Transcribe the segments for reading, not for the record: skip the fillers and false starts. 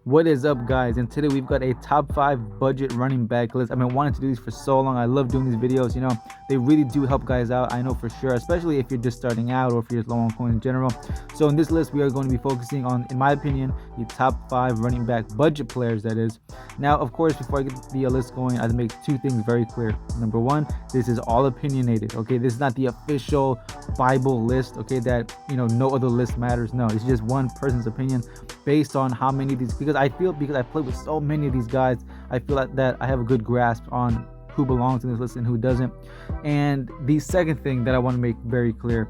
What is up, guys? And today we've got a top 5 budget running back list. I've been wanting to do these for so long. I love doing these videos. They really do help guys out, I know for sure, especially if you're just starting out or if you're just low on coins in general. So in this list, we are going to be focusing on, in my opinion, the top 5 running back budget players, that is. Now, of course, before I get the list going, I have to make two things very clear. Number one, this is all opinionated, okay? This is not the official Bible list, okay, that, no other list matters. No, it's just one person's opinion based on how many of these, because I've played with so many of these guys, I feel like that I have a good grasp on who belongs in this list and who doesn't. And the second thing that I want to make very clear,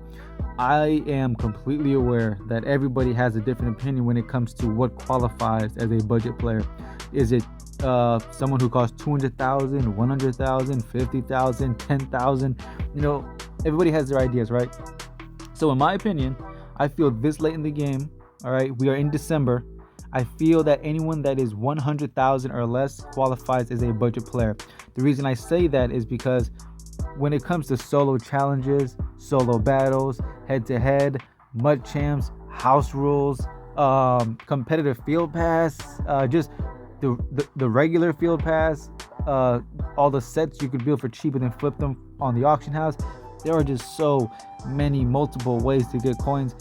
I am completely aware that everybody has a different opinion when it comes to what qualifies as a budget player. Is it someone who costs 200,000, 100,000, 50,000, 10,000? Everybody has their ideas, right? So in my opinion, I feel this late in the game, all right, we are in December, I feel that anyone that is 100,000 or less qualifies as a budget player. The reason I say that is because when it comes to solo challenges, solo battles, head-to-head, mud champs, house rules, competitive field pass, just the regular field pass, all the sets you could build for cheap and then flip them on the auction house, there are just so many multiple ways to get coins.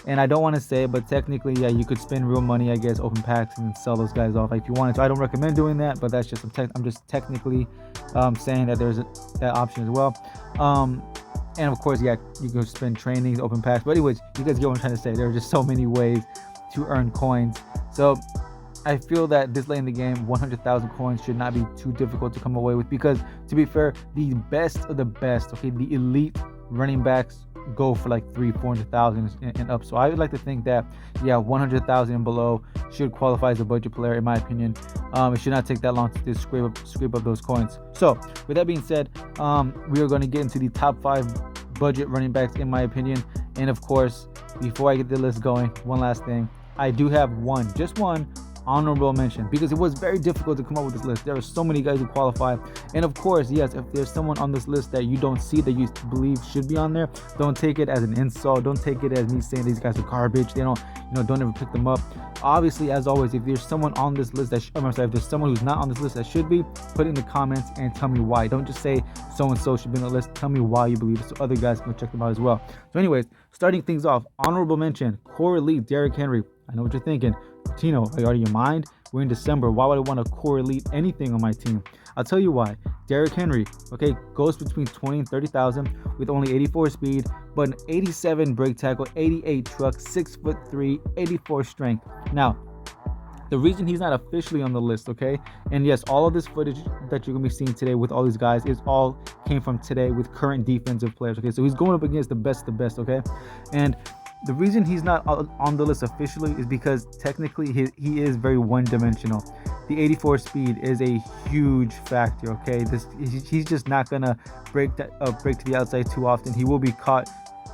And I don't want to say it, but technically, yeah, you could spend real money, I guess, open packs and sell those guys off if you wanted to. I don't recommend doing that, but that's just I'm just technically saying that there's that option as well. And of course, yeah, you can spend trainings, open packs. But anyways, you guys get what I'm trying to say. There are just so many ways to earn coins. So I feel that this late in the game, 100,000 coins should not be too difficult to come away with, because to be fair, the best of the best, okay, the elite running backs go for like 300,000-400,000 and up. So I would like to think that 100,000 and below should qualify as a budget player, in my opinion. It should not take that long to just scrape up those coins. So with that being said, we are going to get into the top 5 budget running backs, in my opinion. And of course, before I get the list going, one last thing, I do have just one honorable mention, because it was very difficult to come up with this list. There are so many guys who qualify, and of course, yes, if there's someone on this list that you don't see that you believe should be on there, don't take it as an insult. Don't take it as me saying these guys are garbage. They don't ever pick them up. Obviously, as always, if there's someone on this list if there's someone who's not on this list that should be, put it in the comments and tell me why. Don't just say so and so should be on the list. Tell me why you believe it, so other guys can check them out as well. So anyways, starting things off, honorable mention, core elite Derrick Henry. I know what you're thinking. Tino, are you out of your mind? We're in December. Why would I want to core elite anything on my team? I'll tell you why. Derrick Henry, okay, goes between 20 and 30,000 with only 84 speed, but an 87 break tackle, 88 truck, 6'3", 84 strength. Now, the reason he's not officially on the list, okay, and yes, all of this footage that you're gonna be seeing today with all these guys came from today with current defensive players, okay, so he's going up against the best, okay, and the reason he's not on the list officially is because technically he is very one-dimensional. The 84 speed is a huge factor, okay? He's just not gonna break to the outside too often. He will be caught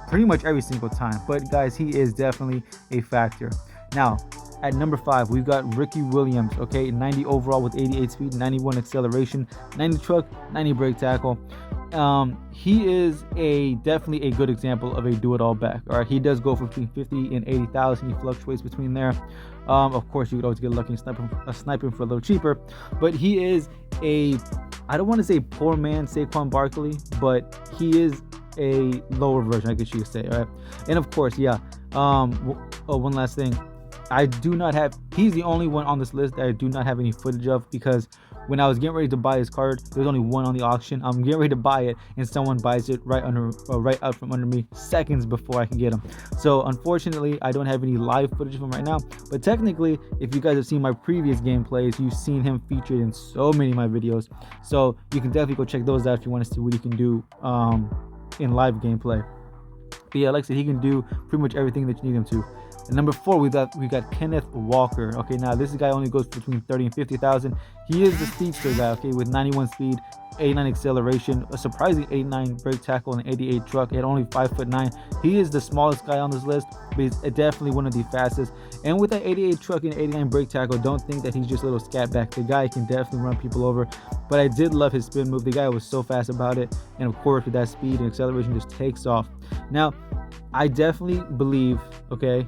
pretty much every single time. But guys, he is definitely a factor. Now, at number 5, we've got Ricky Williams, okay? 90 overall with 88 speed, 91 acceleration, 90 truck, 90 break tackle. He is definitely a good example of a do-it-all back. All right, he does go for between 50 and 80,000. He fluctuates between there. Of course, you could always get lucky and snipe him for a little cheaper. But he is I don't want to say poor man Saquan Barkley, but he is a lower version, I guess you could say. All right, and of course, one last thing. He's the only one on this list that I do not have any footage of, because when I was getting ready to buy his card, there's only one on the auction. I'm getting ready to buy it, and someone buys it right out from under me seconds before I can get him. So unfortunately, I don't have any live footage of him right now. But technically, if you guys have seen my previous gameplays, you've seen him featured in so many of my videos. So you can definitely go check those out if you want to see what he can do in live gameplay. But yeah, like I said, he can do pretty much everything that you need him to. And number 4, we got Kenneth Walker. Okay, now this guy only goes between 30 and 50,000. He is the speedster guy, okay, with 91 speed, 89 acceleration, a surprising 89 brake tackle, and 88 truck at only 5'9". He is the smallest guy on this list, but he's definitely one of the fastest. And with that 88 truck and 89 brake tackle, don't think that he's just a little scat back. The guy can definitely run people over. But I did love his spin move. The guy was so fast about it, and of course with that speed and acceleration, just takes off. Now, I definitely believe, okay,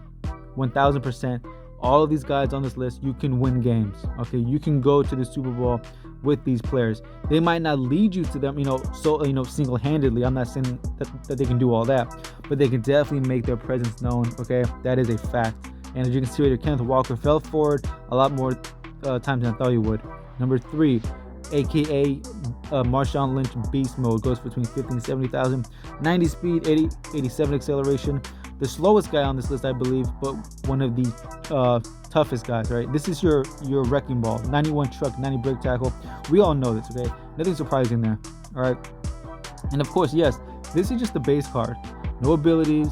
1000%, all of these guys on this list, you can win games. Okay, you can go to the Super Bowl with these players. They might not lead you to them, single-handedly. I'm not saying that they can do all that, but they can definitely make their presence known. Okay, that is a fact. And as you can see right here, Kenneth Walker fell forward a lot more times than I thought he would. Number 3, aka Marshawn Lynch beast mode, goes between 50 and 70,000, 90 speed, 87 acceleration. The slowest guy on this list, I believe, but one of the toughest guys, right? This is your wrecking ball. 91 truck, 90 break tackle. We all know this, okay? Nothing surprising there, all right? And of course, yes, this is just the base card. No abilities,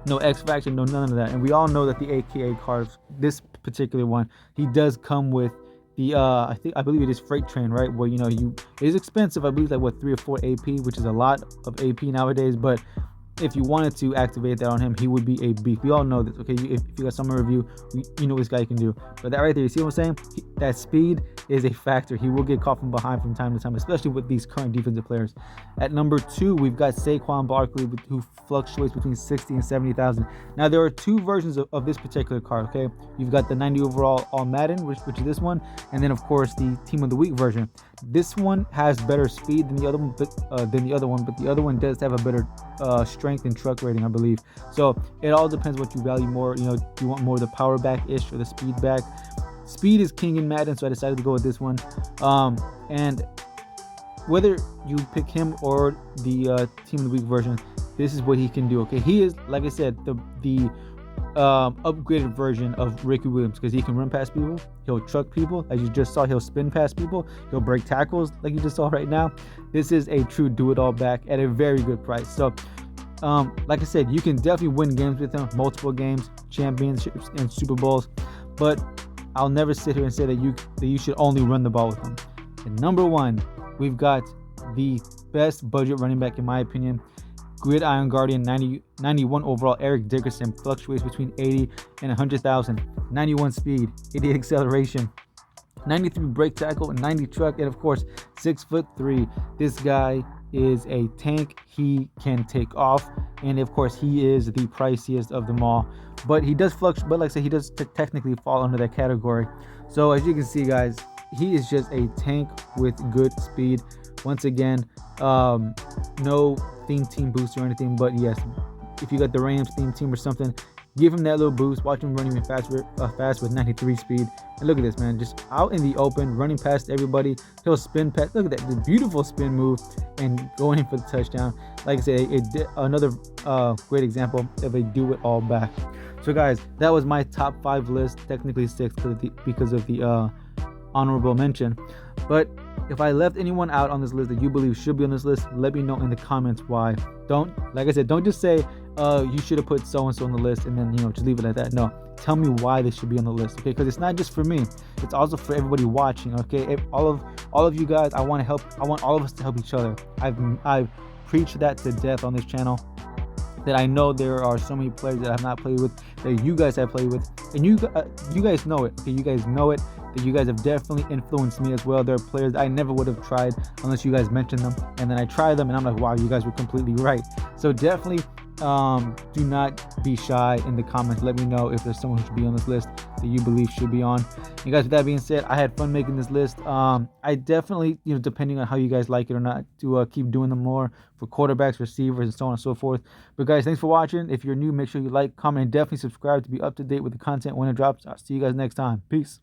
no X Factor, no none of that. And we all know that the AKA cards, this particular one, he does come with the I believe it is Freight Train, right? Where it is expensive. I believe like 3 or 4 AP, which is a lot of AP nowadays, but if you wanted to activate that on him, he would be a beast. We all know this, okay? If you got summer review, you know this guy can do. But that right there, you see what I'm saying? That speed is a factor. He will get caught from behind from time to time, especially with these current defensive players. At number 2, we've got Saquan Barkley, who fluctuates between 60 and 70,000. Now, there are 2 versions of this particular card, okay? You've got the 90 overall all Madden, which is this one, and then, of course, the Team of the Week version. This one has better speed than the other one, but the other one does have a better strength and truck rating, I believe. So it all depends what you value more. Do you want more of the power back-ish or the speed back? Speed is king in Madden, so I decided to go with this one. And whether you pick him or the Team of the Week version, this is what he can do. Okay, he is, like I said, the upgraded version of Ricky Williams, because he can run past people, he'll truck people, as you just saw, he'll spin past people, he'll break tackles like you just saw right now. This is a true do-it-all back at a very good price. So like I said, you can definitely win games with him, multiple games, championships, and Super Bowls, but I'll never sit here and say that you should only run the ball with him. And number 1, we've got the best budget running back in my opinion, Gridiron Guardian, 91 overall, Eric Dickerson, fluctuates between 80 and 100,000, 91 speed, 80 acceleration, 93 break tackle, 90 truck, and of course 6'3". This guy is a tank. He can take off, and of course he is the priciest of them all. But he does fluctuate. But like I said, he does technically fall under that category. So as you can see, guys, he is just a tank with good speed. Once again, no theme team boost or anything, but yes, if you got the Rams theme team or something, give him that little boost. Watch him running fast with 93 speed. And look at this, man, just out in the open, running past everybody. He'll spin past. Look at that, the beautiful spin move and going in for the touchdown. Like I said, another great example of a do-it-all back. So guys, that was my top 5 list, technically 6 because of the honorable mention. But if I left anyone out on this list that you believe should be on this list, let me know in the comments why. Like I said, don't just say you should have put so-and-so on the list and then just leave it at that. No, tell me why they should be on the list, okay? Because it's not just for me, it's also for everybody watching, okay? All of you guys, I want to help. I want all of us to help each other. I've preached that to death on this channel, that I know there are so many players that I have not played with, that you guys have played with, and you guys know it, okay? You guys know it, that you guys have definitely influenced me as well. There are players I never would have tried unless you guys mentioned them, and then I try them and I'm like, wow, you guys were completely right. So definitely do not be shy in the comments. Let me know if there's someone who should be on this list that you believe should be on. And guys, with that being said, I had fun making this list. I definitely, depending on how you guys like it or not, to keep doing them more for quarterbacks, receivers, and so on and so forth. But guys, thanks for watching. If you're new, make sure you like, comment, and definitely subscribe to be up to date with the content when it drops. I'll see you guys next time. Peace.